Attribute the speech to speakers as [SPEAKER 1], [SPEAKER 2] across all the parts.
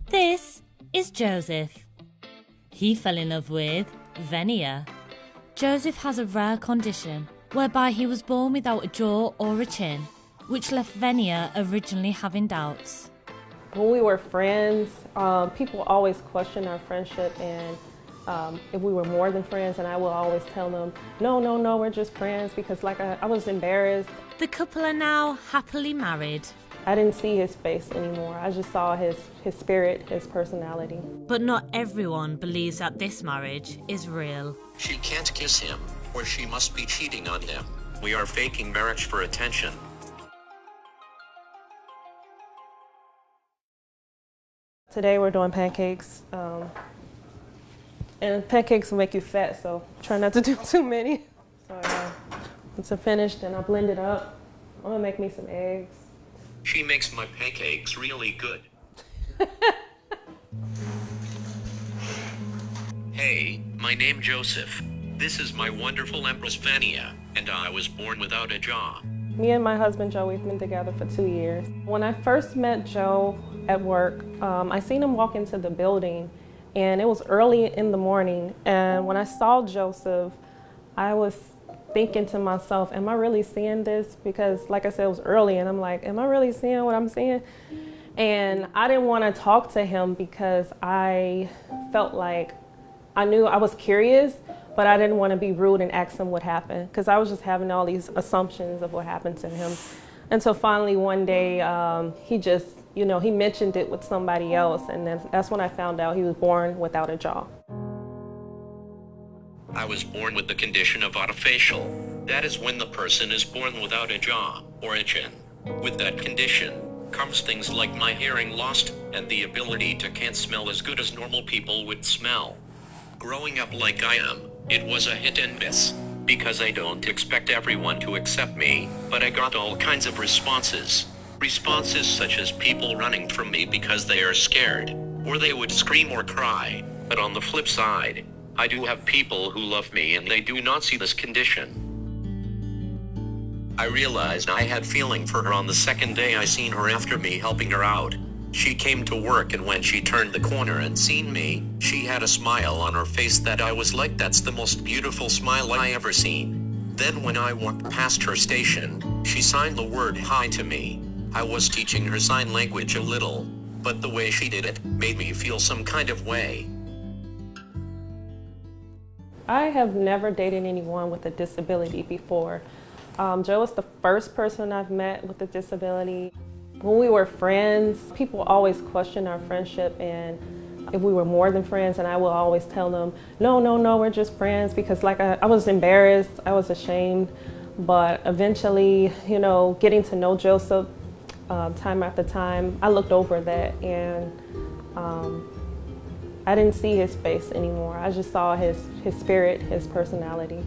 [SPEAKER 1] This is Joseph. He fell in love with Venia. Joseph has a rare condition whereby he was born without a jaw or a chin, which left Venia originally having doubts.
[SPEAKER 2] When we were friends, people always questioned our friendship and if we were more than friends, and I will always tell them, no, we're just friends, because I was embarrassed.
[SPEAKER 1] The couple are now happily married.
[SPEAKER 2] I didn't see his face anymore. I just saw his spirit, his personality.
[SPEAKER 1] But not everyone believes that this marriage is real.
[SPEAKER 3] She can't kiss him, or she must be cheating on him. We are faking marriage for attention.
[SPEAKER 2] Today we're doing pancakes. And pancakes will make you fat, so try not to do too many. So once they're finished, then I'll blend it up. I'm gonna make me some eggs.
[SPEAKER 3] She makes my pancakes really good. Hey, my name Joseph. This is my wonderful Empress Venia, and I was born without a jaw.
[SPEAKER 2] Me and my husband Joe, we've been together for 2 years. When I first met Joe at work, I seen him walk into the building, and it was early in the morning. And when I saw Joseph, I was thinking to myself, am I really seeing this? Because like I said, it was early, and I'm like, am I really seeing what I'm seeing? And I didn't want to talk to him because I felt like I was curious, but I didn't want to be rude and ask him what happened, because I was just having all these assumptions of what happened to him. Until finally one day, he mentioned it with somebody else, and then that's when I found out he was born without a jaw.
[SPEAKER 3] I was born with the condition of autofacial. That is when the person is born without a jaw or a chin. With that condition comes things like my hearing lost and the ability to can't smell as good as normal people would smell. Growing up like I am, it was a hit and miss, because I don't expect everyone to accept me, but I got all kinds of responses. Responses such as people running from me because they are scared, or they would scream or cry. But on the flip side, I do have people who love me and they do not see this condition. I realized I had feeling for her on the second day I seen her after me helping her out. She came to work, and when she turned the corner and seen me, she had a smile on her face that I was like, that's the most beautiful smile I ever seen. Then when I walked past her station, she signed the word hi to me. I was teaching her sign language a little, but the way she did it made me feel some kind of way.
[SPEAKER 2] I have never dated anyone with a disability before. Joe is the first person I've met with a disability. When we were friends, people always questioned our friendship and if we were more than friends, and I will always tell them, no, we're just friends, because I was embarrassed, I was ashamed. But eventually, getting to know Joseph time after time, I looked over that, and I didn't see his face anymore. I just saw his spirit, his personality.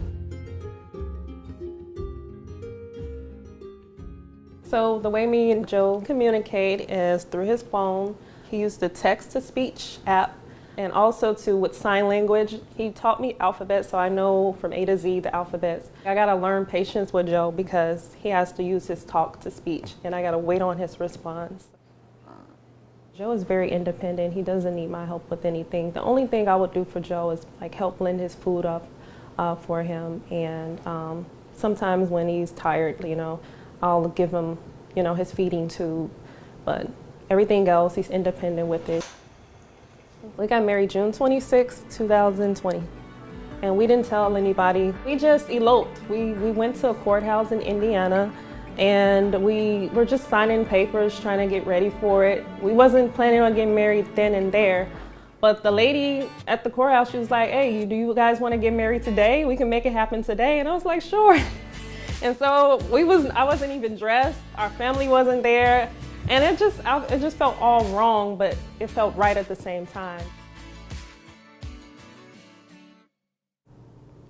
[SPEAKER 2] So the way me and Joe communicate is through his phone. He used the text-to-speech app, and also with sign language. He taught me alphabets, so I know from A to Z the alphabets. I gotta learn patience with Joe because he has to use his talk-to-speech, and I gotta wait on his response. Joe is very independent. He doesn't need my help with anything. The only thing I would do for Joe is help blend his food up for him, and sometimes when he's tired, I'll give him, his feeding tube, but everything else, he's independent with it. We got married June 26, 2020, and we didn't tell anybody. We just eloped. We went to a courthouse in Indiana, and we were just signing papers, trying to get ready for it. We wasn't planning on getting married then and there, but the lady at the courthouse, she was like, hey, do you guys want to get married today? We can make it happen today. And I was like, sure. And so I wasn't even dressed. Our family wasn't there. And it just felt all wrong, but it felt right at the same time.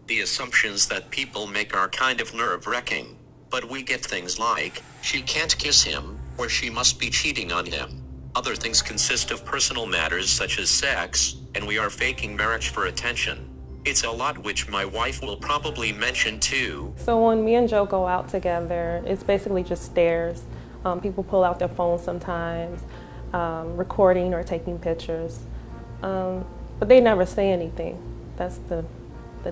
[SPEAKER 3] The assumptions that people make are kind of nerve-wracking, but we get things like, she can't kiss him, or she must be cheating on him. Other things consist of personal matters such as sex, and we are faking marriage for attention. It's a lot, which my wife will probably mention too.
[SPEAKER 2] So when me and Joe go out together, it's basically just stares. People pull out their phones sometimes. recording or taking pictures. But they never say anything. That's the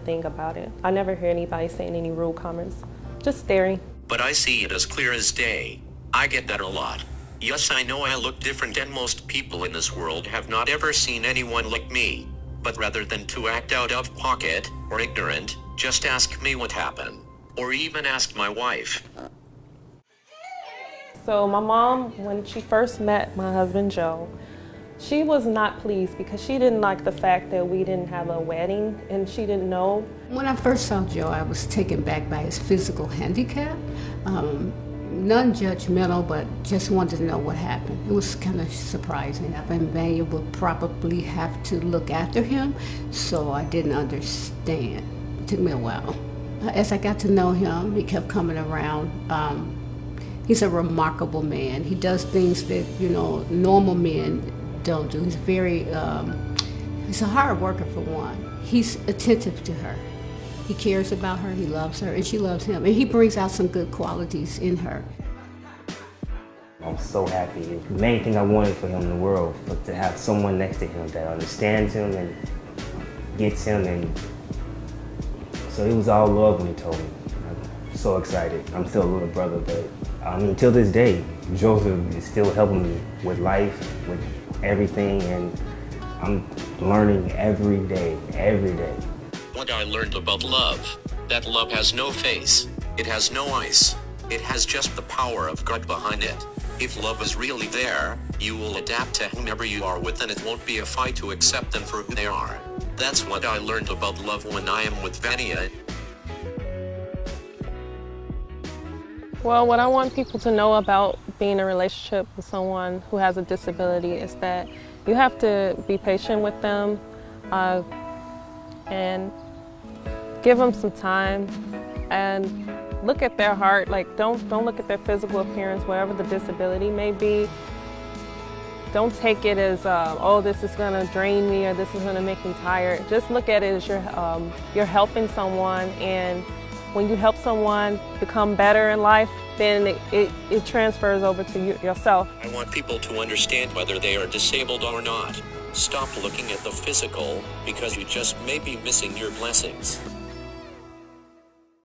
[SPEAKER 2] thing about it. I never hear anybody saying any rude comments, just staring.
[SPEAKER 3] But I see it as clear as day. I get that a lot. Yes, I know I look different and most people in this world have not ever seen anyone like me. But rather than to act out of pocket or ignorant, just ask me what happened. Or even ask my wife.
[SPEAKER 2] So my mom, when she first met my husband Joe, she was not pleased because she didn't like the fact that we didn't have a wedding and she didn't know.
[SPEAKER 4] When I first saw Joe, I was taken back by his physical handicap. Non-judgmental, but just wanted to know what happened. It was kind of surprising. I think Vania would probably have to look after him, so I didn't understand. It took me a while. As I got to know him, he kept coming around. He's a remarkable man. He does things that, normal men don't do. He's he's a hard worker for one. He's attentive to her. He cares about her, he loves her, and she loves him. And he brings out some good qualities in her.
[SPEAKER 5] I'm so happy. The main thing I wanted for him in the world was to have someone next to him that understands him and gets him. And so it was all love when he told me. I'm so excited. I'm still a little brother, but till this day, Joseph is still helping me with life, with everything, and I'm learning every day, every day.
[SPEAKER 3] What I learned about love, that love has no face, it has no ice, it has just the power of God behind it. If love is really there, you will adapt to whomever you are with and it won't be a fight to accept them for who they are. That's what I learned about love when I am with Vania.
[SPEAKER 2] Well, what I want people to know about being in a relationship with someone who has a disability is that you have to be patient with them and give them some time and look at their heart. Like, don't look at their physical appearance, whatever the disability may be. Don't take it as, this is gonna drain me or this is gonna make me tired. Just look at it as you're helping someone, and when you help someone become better in life, then it transfers over to yourself.
[SPEAKER 3] I want people to understand whether they are disabled or not. Stop looking at the physical, because you just may be missing your blessings.